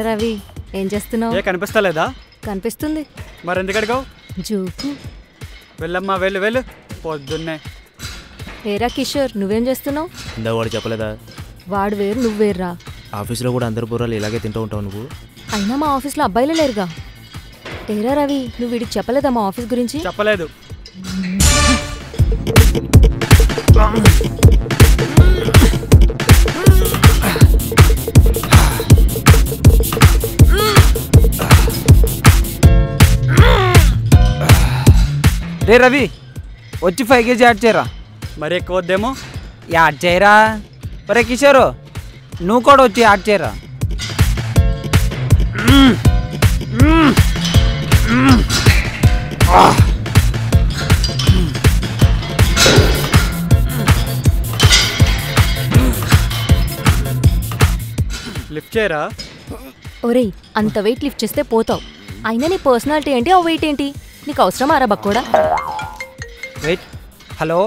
ఏరా రవి, ఏం చేస్తున్నావు? కనిపిస్తలేదా? కనిపిస్తుంది. మరి ఎందుకు అడిగావు? జోకు. వెళ్ళమ్మా, వెళ్ళు వెళ్ళు. పొద్దున్నే. ఏరా కిషోర్, నువ్వేం చేస్తున్నావు? వాడు చెప్పలేదా? వాడు వేరు, నువ్వు వేర్రా. ఆఫీస్లో కూడా అందరు బుర్రాలు ఇలాగే తింటూ ఉంటావు నువ్వు. అయినా మా ఆఫీస్లో అబ్బాయిలు లేరుగా. ఏరా రవి, నువ్వు వీడికి చెప్పలేదా మా ఆఫీస్ గురించి? చెప్పలేదు. రే రవి, వచ్చి 5 kg యాడ్ చేయరా. మరి ఎక్కువ వద్దేమో. యాడ్ చేయరా. ఒరే కిషోరు, నువ్వు కూడా వచ్చి యాడ్ చేయరా. లిఫ్ట్ చేయరా. ఒరేయ్, అంత వెయిట్ లిఫ్ట్ చేస్తే పోతావు. అయినా నీ పర్సనాలిటీ ఏంటి, ఆ వెయిట్ ఏంటి? నీకు అవసరమా రా బక్కోడా? Wait. Hello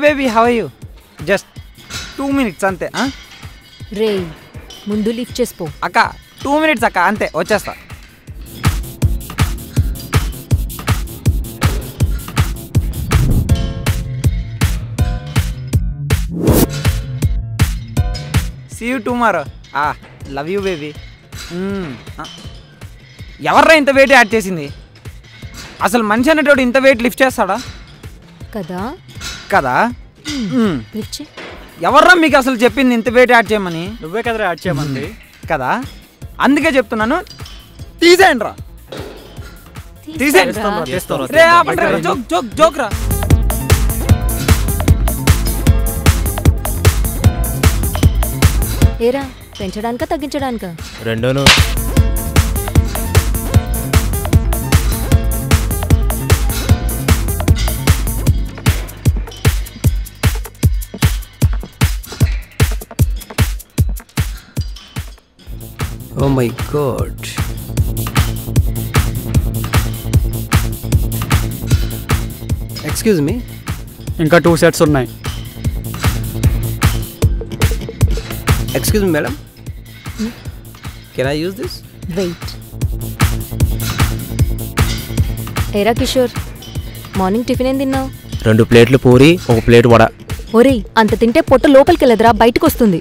baby, how are you? Just 2 minutes అంతే. రే, ముందు లిఫ్ట్ చేసిపో. అక్క 2 minutes అక్క, అంతే వచ్చేస్తా. See you tomorrow. Love you baby. ఎవర్రా ఇంత వెయిట్ యాడ్ చేసింది? అసలు మనిషి అనేటోడు ఇంత వెయిట్ లిఫ్ట్ చేస్తాడా? కదా కదా. లిఫ్ట్ చేయి. ఎవర్రా మీకు అసలు చెప్పింది ఇంత వెయిట్ యాడ్ చేయమని? నువ్వే కదరా యాడ్ చేయమంది. కదా, అందుకే చెప్తున్నాను, తీసేయండి రా. తీసేయండి రే. జోక్ జోక్ జోక్ రా. ఏరా, పెంచడానికా తగ్గించడానికా? రెండోను. Oh my god. Excuse me. ఇంకా 2 sets ఉన్నాయి. Excuse me madam. Can I use this? Wait. ఏరా కిషోర్, మార్నింగ్ టిఫిన్ ఏం తిన్నావు? 2 ప్లేట్లు పూరి, 1 ప్లేట్ వడ. ఒరేయ్, అంత తింటే పొట్ట లోపలికి వెళ్ళదురా, బయటకు వస్తుంది.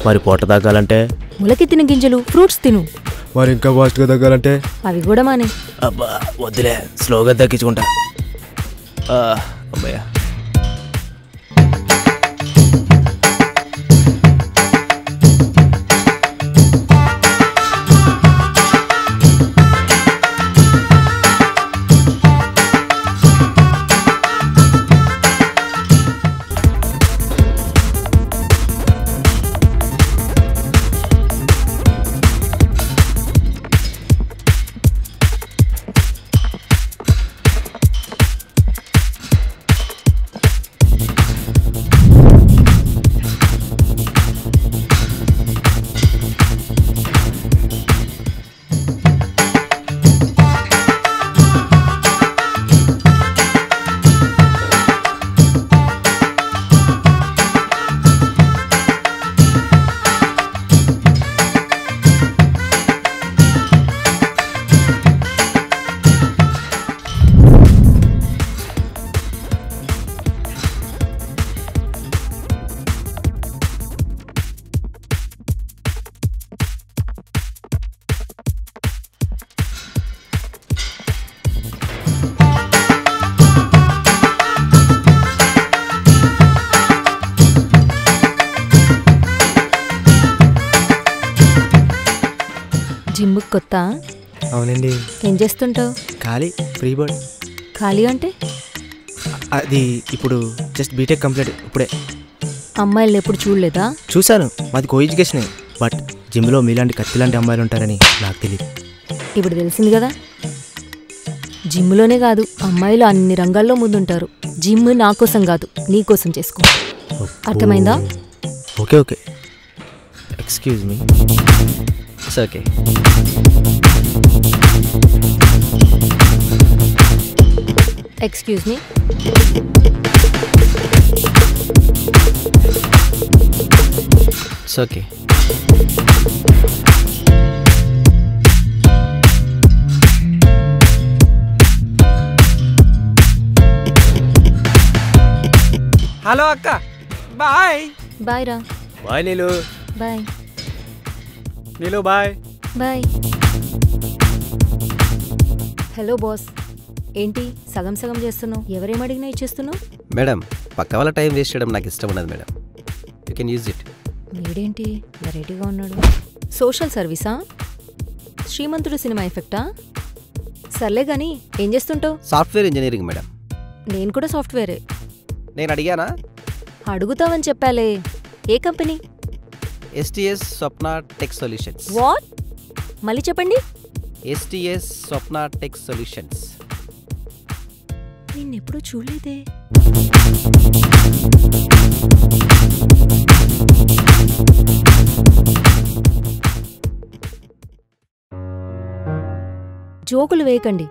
మరి పొట్ట తగ్గాలంటే? ములకి తిన గింజలు, ఫ్రూట్స్ తిను. మరి ఇంకా ఫాస్ట్గా తగ్గాలంటే? అవి కూడా మానే. అబ్బా వద్దులే, స్లోగా తగ్గించుకుంటా. అమ్మయ్యా. జిమ్ కొత్త? అవునండి. ఏం చేస్తుంటావు? ఖాళీ, ఫ్రీ బర్డ్. ఖాళీ అంటే? అది ఇప్పుడు జస్ట్ బీటెక్ కంప్లీట్ ఇప్పుడే. అమ్మాయిలు ఎప్పుడు చూడలేదా? చూశాను, మాది కో ఎడ్యుకేషనే. బట్ జిమ్లో మీలాంటి కత్తి లాంటి అమ్మాయిలు ఉంటారని నాకు తెలియదు. ఇప్పుడు తెలిసింది కదా. జిమ్లోనే కాదు, అమ్మాయిలు అన్ని రంగాల్లో ముందుంటారు. జిమ్ నా కోసం కాదు, నీ కోసం చేసుకో. అర్థమైందా? Okay okay. Excuse me. It's okay. Excuse me. It's okay. Hello అక్క, బాయ్. బాయ్ రా. బాయ్ నీలు. బాయ్ నీలు బాయ్. బాయ్. హలో బాస్, ఏంటి సగం సగం చేస్తున్నావు? ఎవరేమడిగినా ఇచ్చేస్తున్నావు? మేడం, పక్క వాళ్ళ టైం వేస్ట్ చేయడం నాకు ఇష్టం ఉండదు madam. You can use it. వీడేంటి వెరైటీగా ఉన్నాడు? సోషల్ సర్వీసా? శ్రీమంతుడు సినిమా ఎఫెక్టా? సర్లే గాని ఏం చేస్తుంటావు? Software engineering madam. నేను కూడా సాఫ్ట్వేరే. నేను అడిగానా? అడుగుతావని చెప్పాలే. ఏ company? STS Swapna tech solutions. What? మళ్ళీ చెప్పండి. STS Swapna tech solutions. నిన్నెప్పుడూ చూడలేదే. జోకులు వేయకండి.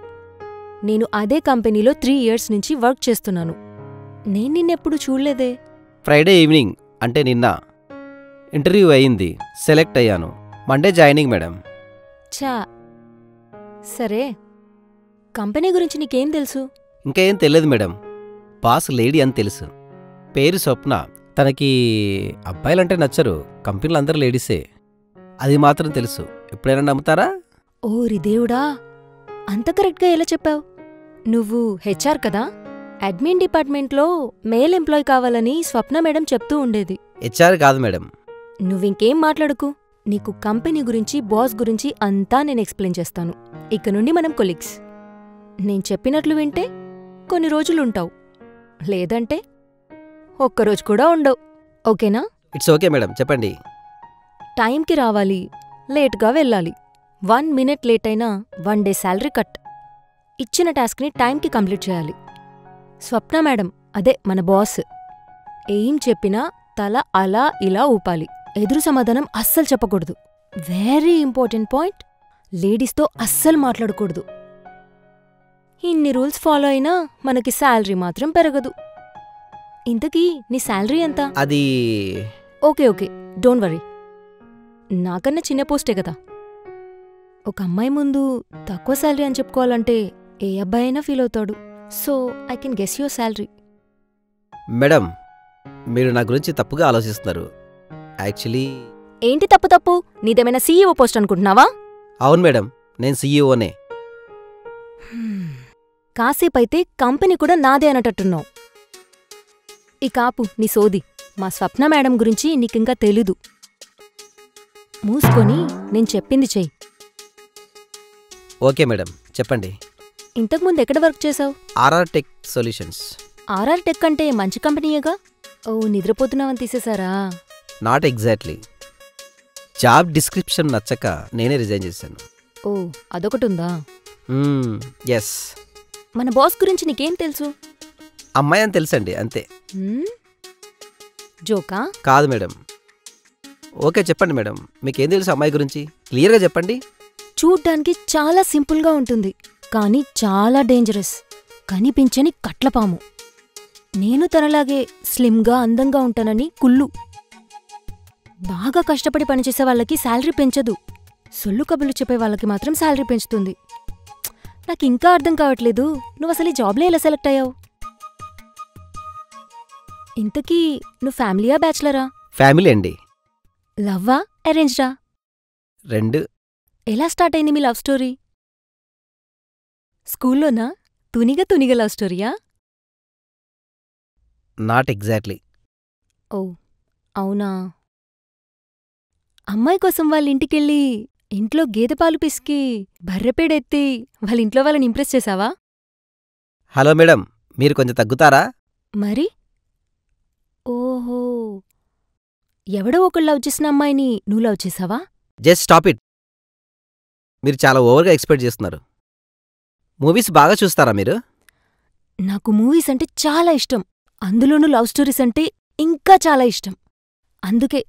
నేను అదే కంపెనీలో 3 years నుంచి వర్క్ చేస్తున్నాను. నేను నిన్నెప్పుడు చూడలేదే. ఫ్రైడే ఈవినింగ్ అంటే నిన్న ఇంటర్వ్యూ అయింది, సెలెక్ట్ అయ్యాను. Monday joining madam. చా, సరే. కంపెనీ గురించి నీకేం తెలుసు? ఇంకా ఏం తెలియదు మేడం. బాస్ లేడీ అని తెలుసు. పేరు స్వప్న. తనకి అబ్బాయిలంటే నచ్చరు, కంపెనీలు అందరూ లేడీసే. అది మాత్రం తెలుసు. ఎప్పుడైనా నమ్ముతారా? ఓరి దేవుడా, అంత కరెక్ట్గా ఎలా చెప్పావు? నువ్వు HR కదా? అడ్మిన్ డిపార్ట్మెంట్లో మేల్ ఎంప్లాయ్ కావాలని స్వప్న మేడం చెప్తూ ఉండేది. HR కాదు మేడం. నువ్వింకేం మాట్లాడుకు. నీకు కంపెనీ గురించి, బాస్ గురించి అంతా నేను ఎక్స్ప్లెయిన్ చేస్తాను. ఇక నుండి మనం కొలీగ్స్. నేను చెప్పినట్లు వింటే కొన్ని రోజులుంటావు, లేదంటే ఒక్కరోజు కూడా ఉండవు. ఓకేనా? ఇట్స్ ఓకే మేడం, చెప్పండి. టైంకి రావాలి, లేట్గా వెళ్ళాలి. 1 minute లేట్ అయినా 1 day శాలరీ కట్. ఇచ్చిన టాస్క్ని టైంకి కంప్లీట్ చేయాలి. స్వప్న మేడం, అదే మన బాస్, ఏం చెప్పినా తల అలా ఇలా ఊపాలి. ఎదురు సమాధానం అస్సలు చెప్పకూడదు. వెరీ ఇంపార్టెంట్ పాయింట్, లేడీస్తో అస్సలు మాట్లాడకూడదు. ఇన్ని రూల్స్ ఫాలో అయినా మనకి శాలరీ మాత్రం పెరగదు. ఇంతకీ నీ శాలరీ ఎంత? అది ఓకే ఓకే, డోంట్ వరీ. నాకన్నా చిన్న పోస్టే కదా. ఒక అమ్మాయి ముందు తక్కువ శాలరీ అని చెప్పుకోవాలంటే ఏ అబ్బాయి అయినా ఫీల్ అవుతాడు. So I can guess your salary. Madam, మీరు నా గురించి తప్పుగా ఆలోచిస్తున్నారు. యాక్చువల్లీ ఏంటి తప్పు తప్పు? నీదేమైనా CEO పోస్ట్ అనుకుంటున్నావా? అవును మేడం, నేను CEOనే. కాసేపైతే కంపెనీ కూడా నాదే అనటట్టున్నావు. ఇక ఆపు నీ సోది. మా స్వప్న మేడం గురించి నీకింకా తెలీదు. మూసుకొని నేను చెప్పింది చెయ్యి. ఓకే మేడం, చెప్పండి. ఇంతకుముందు ఎక్కడ వర్క్ చేసావు? RR tech solutions. RR tech అంటే మంచి కంపెనీయేగా. ఓ, నిద్రపోతున్నావని తీసేశారా? Not exactly. జాబ్ డిస్క్రిప్షన్ నచ్చక నేనే రిజైన్ చేశాను. ఓ, అదొకటుందా? ఎస్. మన బాస్ గురించి నీకేం తెలుసు? అమ్మాయి అని తెలుసండి, అంతే. జోకా? కాదు మేడం. ఓకే చెప్పండి మేడం, మీకేం తెలుసు అమ్మాయి గురించి? క్లియర్గా చెప్పండి. చూడ్డానికి చాలా సింపుల్గా ఉంటుంది, కానీ చాలా డేంజరస్. కనిపించని కట్లపాము. నేను తనలాగే స్లిమ్గా అందంగా ఉంటానని కుళ్ళు. బాగా కష్టపడి పనిచేసే వాళ్ళకి శాలరీ పెంచదు, సొల్లు కబుర్లు చెప్పే వాళ్ళకి మాత్రం శాలరీ పెంచుతుంది. నాకింకా అర్థం కావట్లేదు, నువ్వసలు ఈ జాబ్లో ఎలా సెలెక్ట్ అయ్యావు? ఇంతకీ నువ్వు ఫ్యామిలీయా బ్యాచులరా? ఫ్యామిలీ అండి. లవ్వా అరేంజ్డా? 2. ఎలా స్టార్ట్ అయింది మీ లవ్ స్టోరీ? స్కూల్లోనా? తునిగ లవ్ స్టోరీయా? Not exactly. ఓ, అవునా? అమ్మాయి కోసం వాళ్ళ ఇంటికెళ్ళి ఇంట్లో గేదె పాలు పిసికి బర్రెపేడెత్తి వాళ్ళ ఇంట్లో వాళ్ళని ఇంప్రెస్ చేశావా? హలో మేడం, మీరు కొంచెం తగ్గుతారా? మరి? ఓహో, ఎవడో ఒకళ్ళు లవ్ చేసిన అమ్మాయిని నువ్వు లవ్ చేసావా? Just stop it. మీరు చాలా ఓవర్గా ఎక్స్పెక్ట్ చేస్తున్నారు. మూవీస్ బాగా చూస్తారా మీరు? నాకు మూవీస్ అంటే చాలా ఇష్టం, అందులోనూ లవ్ స్టోరీస్ అంటే ఇంకా చాలా ఇష్టం. అందుకే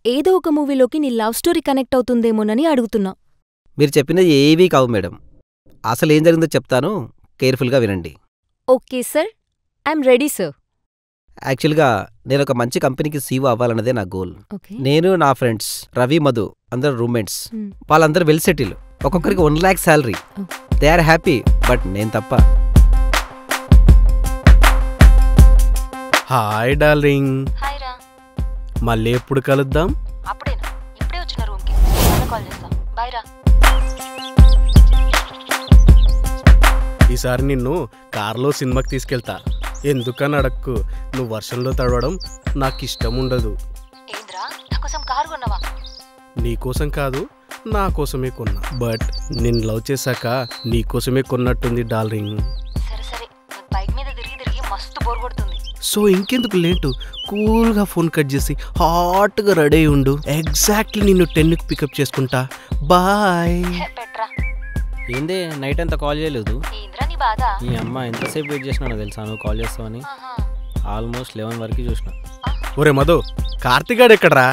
ఏదో ఒక మూవీలోకి నీ లవ్ స్టోరీ కనెక్ట్ అవుతుందేమోనని అడుగుతున్నా. మీరు చెప్పినది ఏవీ కావు మేడం. అసలు ఏం జరిగిందో చెప్తాను, కేర్ఫుల్గా వినండి. Okay sir, I'm ready sir. యాక్చువల్గా నేను ఒక మంచి కంపెనీకి CEO అవ్వాలన్నదే నా గోల్. ఓకే. నేను, నా ఫ్రెండ్స్ రవి, మధు అందరు రూమ్మేట్స్. వాళ్ళందరూ వెల్ సెటిల్. ఒక్కొక్కరికి 1 lakh salary. They are happy, but నేను తప్ప. Hi darling. హాయ్ రా. మళ్ళీ ఎప్పుడు కలుద్దాం? అప్పుడేనా? ఇప్పుడే వచ్చిన రూమ్కి. కాల్ చేస్తా. బాయ్ రా. ఈసారి నిన్ను కార్లో సినిమాకి తీసుకెళ్తా. ఎందుకని అడక్కు, నువ్వు వర్షంలో తడవడం నాకు ఇష్టం ఉండదు. ఏంద్రా, నా కోసం కారు కొన్నావా? నీకోసం కాదు, నా కోసమే కొన్నా. బట్ నిన్ను లవ్ చేశాక నీకోసమే కొన్నట్టుంది డార్లింగ్. సరే సరే, నాకు బైక్ మీద తిరిగి తిరిగి మస్తు బోర్ కొడుతుంది. సో ఇంకెందుకు లేటు, కూల్గా ఫోన్ కట్ చేసి హాట్గా రెడీ అయి ఉండు. ఎగ్జాక్ట్లీ నిన్ను 10కి పికప్ చేసుకుంటా. బాయ్. పెట్రా. ఏందే నైట్ అంతా కాల్ చేయలేదు? ఏంద్రా నీ బాధ? ఈ అమ్మ ఎంతసేపు వెయిట్ చేసినానో తెలుసా నువ్వు కాల్ చేస్తావని? ఆల్మోస్ట్ 11 వరకు చూసిన. ఒరే మధు, కార్తిగాడు ఎక్కడరా?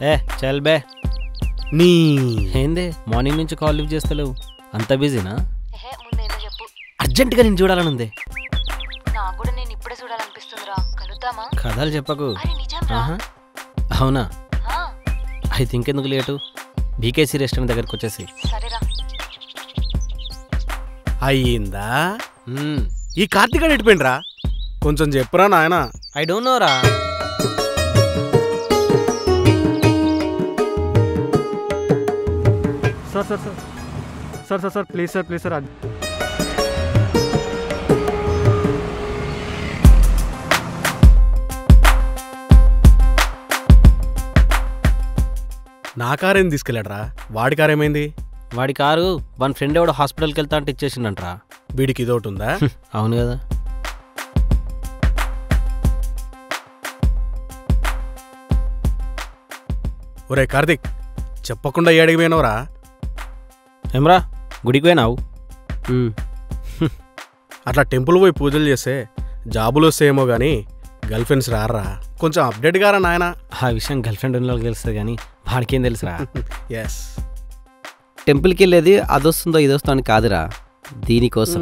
ఏ చల్ బే. నీ ఏందే మార్నింగ్ నుంచి కాల్ లిఫ్ట్ చేస్తలేవు? అంత బిజీనా? ముందేదో చెప్పు. అర్జెంటుగా నేను చూడాలనుంది. నాకు కూడా నేను ఇప్పుడే చూడాలనిపిస్తుందిరా. కలుద్దామా? కథలు చెప్పకు. అరే నిజం రా. అవునా? ఆ, అయితే ఇంకెందుకు లేటు, బీకేసీ రెస్టారెంట్ దగ్గరికి వచ్చేసి. సరేరా. అయ్యిందా? ఈ కార్తిగాడు ఎడిపోయిండ్రా? కొంచెం చెప్పురా నాయన. ఐ డోంట్ నో రా. Sir sir sir sir sir sir please sir please sir. నా కారేం తీసుకెళ్ళాడరా? వాడి కారు ఏమైంది? వాడి కారు వన్ ఫ్రెండ్ ఎవడో హాస్పిటల్కి వెళ్తా అంటే ఇచ్చేసిండంట్రా. వీడికి ఇదొకటి ఉందా? అవును కదా. ఒరే కార్తిక్, చెప్పకుండా ఏడికి పోయినవరా? ఏమ్రా గుడికి పోయినావు? అట్లా టెంపుల్ పోయి పూజలు చేస్తే జాబులు వస్తాయేమో కానీ గర్ల్ ఫ్రెండ్స్ రారా? కొంచెం అప్డేట్ గారా నాయన. ఆ విషయం గర్ల్ ఫ్రెండ్ ఉన్న వాళ్ళకి తెలుస్తుంది కానీ వాడికేం తెలుసురా. ఎస్. టెంపుల్కి వెళ్ళేది అదొస్తుందో ఇదొస్తుందో అని కాదురా, దీనికోసం.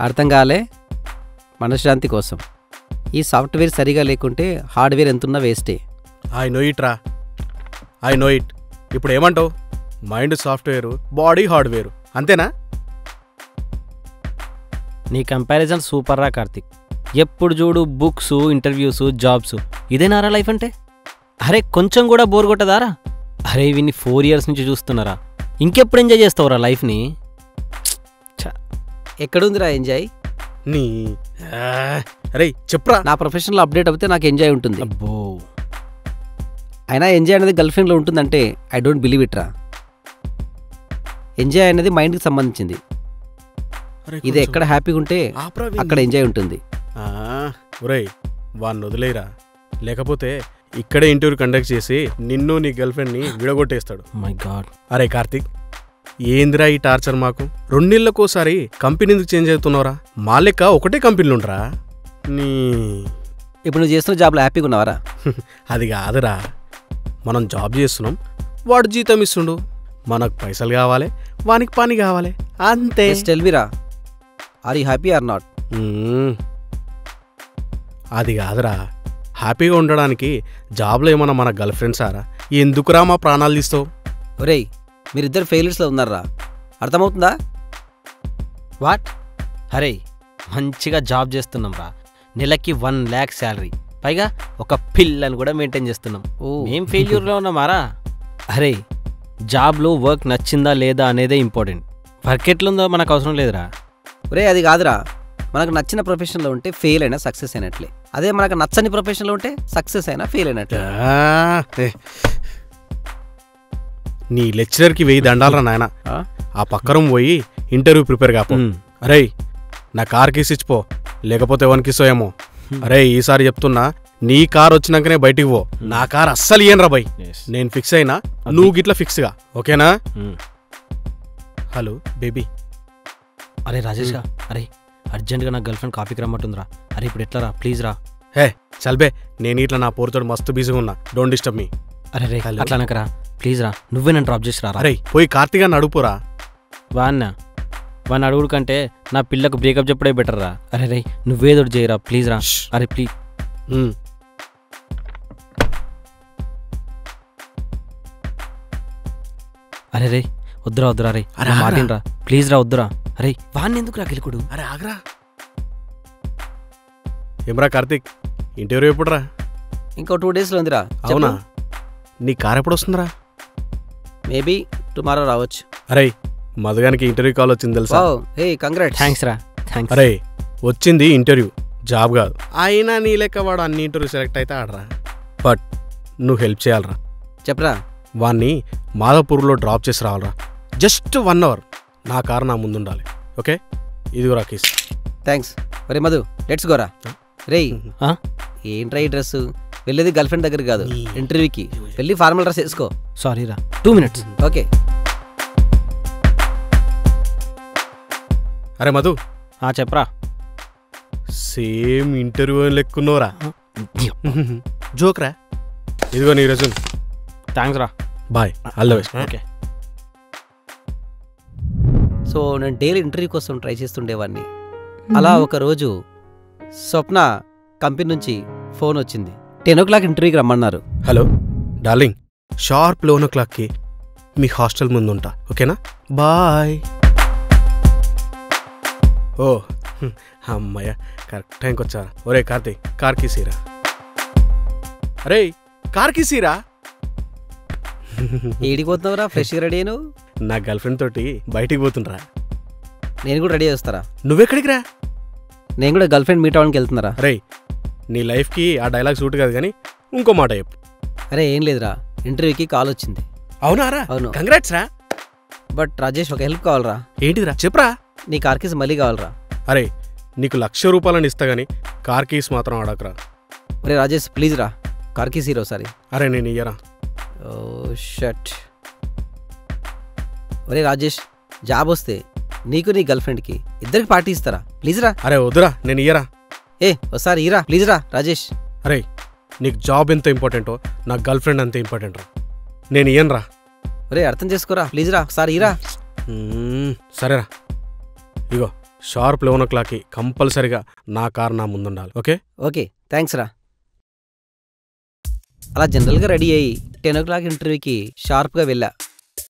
అర్థం కాలే? మనశ్శాంతి కోసం. ఈ సాఫ్ట్వేర్ సరిగా లేకుంటే హార్డ్వేర్ ఎంతున్నా వేస్టే. ఐ నో ఇట్ రా, ఐ నో ఇట్. ఇప్పుడు ఏమంటావు? మైండ్ సాఫ్ట్వేరు, బాడీ హార్డ్వేరు, అంతేనా? నీ కంపారిజన్ సూపర్ రా కార్తిక్. ఎప్పుడు చూడు బుక్స్, ఇంటర్వ్యూస్, జాబ్స్, ఇదేనారా లైఫ్ అంటే? అరే కొంచెం కూడా బోర్ కొట్టదారా? అరే వీన్ని 4 years నుంచి చూస్తున్నారా, ఇంకెప్పుడు ఎంజాయ్ చేస్తావురా లైఫ్ని? ఎక్కడుందిరా ఎంజాయ్? నీ అరే చెప్పురా. నా ప్రొఫెషన్లో అప్డేట్ అవుతే నాకు ఎంజాయ్ ఉంటుంది. అబ్బో, అయినా ఎంజాయ్ అనేది గర్ల్ ఫ్రెండ్లో ఉంటుందంటే ఐ డోంట్ బిలీవ్ ఇట్ రా. ఎంజాయ్ అనేది మైండ్కి సంబంధించింది. ఇది ఎక్కడ హ్యాపీగా ఉంటే అక్కడ ఎంజాయ్ ఉంటుంది. ఒరేయ్ వాడిని వదిలేరా, లేకపోతే ఇక్కడే ఇంటర్వ్యూ కండక్ట్ చేసి నిన్ను నీ గర్ల్ ఫ్రెండ్ని విడగొట్టేస్తాడు. My God. అరే కార్తిక్, ఏందిరా ఈ టార్చర్ మాకు? 2 నెలలకోసారి కంపెనీ ఎందుకు చేంజ్ అవుతున్నావురా? మా లెక్క ఒకటే కంపెనీలు ఉండరా? నీ ఇప్పుడు నువ్వు చేస్తున్న జాబ్లో హ్యాపీగా ఉన్నావారా? అది కాదురా, మనం జాబ్ చేస్తున్నాం, వాడు జీతం ఇస్తుండు, మనకు పైసలు కావాలి, వానికి పని కావాలి, అంతే. టెల్ మీ రా, are you happy or not? అది కాదురా, హ్యాపీగా ఉండడానికి జాబ్లో ఏమన్నా మన గర్ల్ ఫ్రెండ్స్ ఆరా? ఎందుకురా మా ప్రాణాలు తీస్తావు? ఒరేయ్ మీరిద్దరు ఫెయిల్యూర్స్లో ఉన్నారా, అర్థమవుతుందా? వాట్? అరే మంచిగా జాబ్ చేస్తున్నాం రా, నెలకి 1 lakh శాలరీ, పైగా ఒక పిల్లని కూడా మెయింటైన్ చేస్తున్నాం. ఏం ఫెయిల్యూర్లో ఉన్నామారా? అరే జాబ్లో వర్క్ నచ్చిందా లేదా అనేదే ఇంపార్టెంట్. వర్క్ ఎట్లుందో మనకు అవసరం లేదురా. ఒరే అది కాదురా, మనకు నచ్చిన ప్రొఫెషన్లో ఉంటే ఫెయిల్ అయినా సక్సెస్ అయినట్లే, అదే మనకు నచ్చని ప్రొఫెషన్లో ఉంటే సక్సెస్ అయినా ఫెయిల్ అయినట్లే. నీ లెక్చరర్కి 1000 దండాలరా నాయన. ఆ పక్కరం పోయి ఇంటర్వ్యూ ప్రిపేర్ కాపో. అరే నా కార్ కేసు ఇచ్చిపో, లేకపోతే ఎవరికి ఇస్తాయేమో. అరే ఈసారి చెప్తున్నా, నీ కార్ వచ్చినాకనే బయటికి పో. నా కార్ అస్సలు ఇయ్యను రా బై. నేను ఫిక్స్ అయినా, నువ్వు గిట్లా ఫిక్స్గా, ఓకేనా? Hello baby. అరే రాజేష్ గా, అరే అర్జెంట్గా నా గర్ల్ ఫ్రెండ్ కాఫీకి రమ్మంటుందిరా. అరే ఇప్పుడు ఎట్లా రా, ప్లీజ్ రా. హే చల్బే, నేను ఇట్లా నా పోరుతోడు మస్తు బిజీగా ఉన్నా, డోంట్ డిస్టర్బ్ మీ. అరే రే అట్లా అనకరా ప్లీజ్ రా, నువ్వే నన్ను డ్రాప్ చేసి రా. అరే పోయి కార్తీగాన్ని అడుగుపోరా. వాడిని అడుగుడు కంటే నా పిల్లకు బ్రేకప్ చెప్పడే బెటర్ రా. అరే రే నువ్వేదో చేయరా ప్లీజ్ రా. అరే ప్లీజ్. అరే రే వద్దురా వద్దురా రే, మాటినరా ప్లీజ్ రా, వద్దురా. అరే వాడిని ఎందుకు రా గెలుకుడు? అరే ఆగరా. ఏమ్రా కార్తీక్, ఇంటర్వ్యూ ఎప్పుడురా? ఇంకో 2 డేస్లో ఉందిరా. అవునా? నీ కార్ ఎప్పుడు వస్తుందిరా? మేబీ టుమారో రావచ్చు. అరే మధుగానికి ఇంటర్వ్యూ కాల్ వచ్చింది తెలుసా? Hey congrats. థ్యాంక్స్ రా, థ్యాంక్స్. అరే వచ్చింది ఇంటర్వ్యూ, జాబ్ కాదు. అయినా నీ లెక్క వాడు అన్ని ఇంటర్వ్యూ సెలెక్ట్ అయితే ఆడరా. బట్ నువ్వు హెల్ప్ చేయాలరా. చెప్పరా. వాణ్ణి మాధవపూర్లో డ్రాప్ చేసి రావాలరా. జస్ట్ 1 అవర్ నా కారు నా ముందుండాలి. ఓకే, ఇదిగో రాకేష్. థ్యాంక్స్. ఒరే మధు, లెట్స్ గోరా. రేయ్ ఏంట్రా ఈ డ్రెస్? వెళ్ళేది గర్ల్ ఫ్రెండ్ దగ్గర కాదు, ఇంటర్వ్యూకి. వెళ్ళి ఫార్మల్ డ్రెస్ వేసుకో. సారీరా, 2 minutes. ఓకే. అరే మధు, చెప్పరా. సేమ్ ఇంటర్వ్యూ లెక్కున్నోరా. జోక్రా. ఇదిగో నీ రెజ్యూమ్. థ్యాంక్స్ రా. Bye, all the best. Okay. So నేను డైలీ ఇంటర్వ్యూ కోసం ట్రై చేస్తుండేవాడిని. అలా ఒకరోజు స్వప్న కంపెనీ నుంచి ఫోన్ వచ్చింది. 10 o'clock ఇంటర్వ్యూకి రమ్మన్నారు. హలో డార్లింగ్, షార్ప్ 11 o'clockకి మీ హాస్టల్ ముందు ఉంటా, ఓకేనా? బాయ్. ఓ అమ్మయ్య, కరెక్ట్ టైంకి వచ్చారా. ఒరే కార్తీక్, కార్ కీసీరా. అరే కార్ కీసీరా. ఏడిపోతున్నావురా? ఫ్రెష్గా రెడీ అయిను. నా గర్ల్ ఫ్రెండ్ తోటి బయటికి పోతుండ్రా. నేను కూడా రెడీ చేస్తారా? నువ్వెక్కడికి రా? నేను కూడా గర్ల్ ఫ్రెండ్ మీట్ అవ్వడానికి వెళ్తున్నారా? అరే నీ లైఫ్కి ఆ డైలాగ్ సూట్ కాదు కానీ ఇంకో మాట చెప్పు. అరే ఏం లేదురా, ఇంటర్వ్యూకి కాల్ వచ్చింది. అవునారా? అవును. కంగ్రాట్స్ రా. బట్ రాజేష్, ఒక హెల్ప్ కావాలరా. ఏంటిదిరా చెప్పరా. నీ కార్ కీస్ మళ్ళీ కావాలరా. అరే నీకు 1,00,000 రూపాయలని ఇస్తా గానీ కార్ కీస్ మాత్రం అడగరా. అరే రాజేష్ ప్లీజ్ రా, కార్ కీస్ హీరో సారి. అరే నేను ఇయ్యరా. ఓ షట్. ఒరే రాజేష్, జాబ్ వస్తే నీకు నీ గర్ల్ ఫ్రెండ్కి ఇద్దరికి పార్టీ ఇస్తారా? ప్లీజ్ రా. అరే వద్దురా, నేను ఇయ్యరా. ఒకసారి ఇరా ప్లీజ్ రా రాజేష్. అరే నీకు జాబ్ ఎంత ఇంపార్టెంటో నా గర్ల్ ఫ్రెండ్ అంతే ఇంపార్టెంట్ రా. నేను ఇయ్యను రా. ఒరే అర్థం చేసుకోరా, ప్లీజ్ రా, ఒకసారి ఇరా. సరేరా. ఇగో షార్ప్ 11 o'clockకి కంపల్సరిగా నా కార్ నా ముందుండాలి. ఓకే? ఓకే థ్యాంక్స్ రా. అలా జనరల్గా రెడీ అయ్యి 10 o'clock ఇంటర్వ్యూకి షార్ప్గా వెళ్ళా.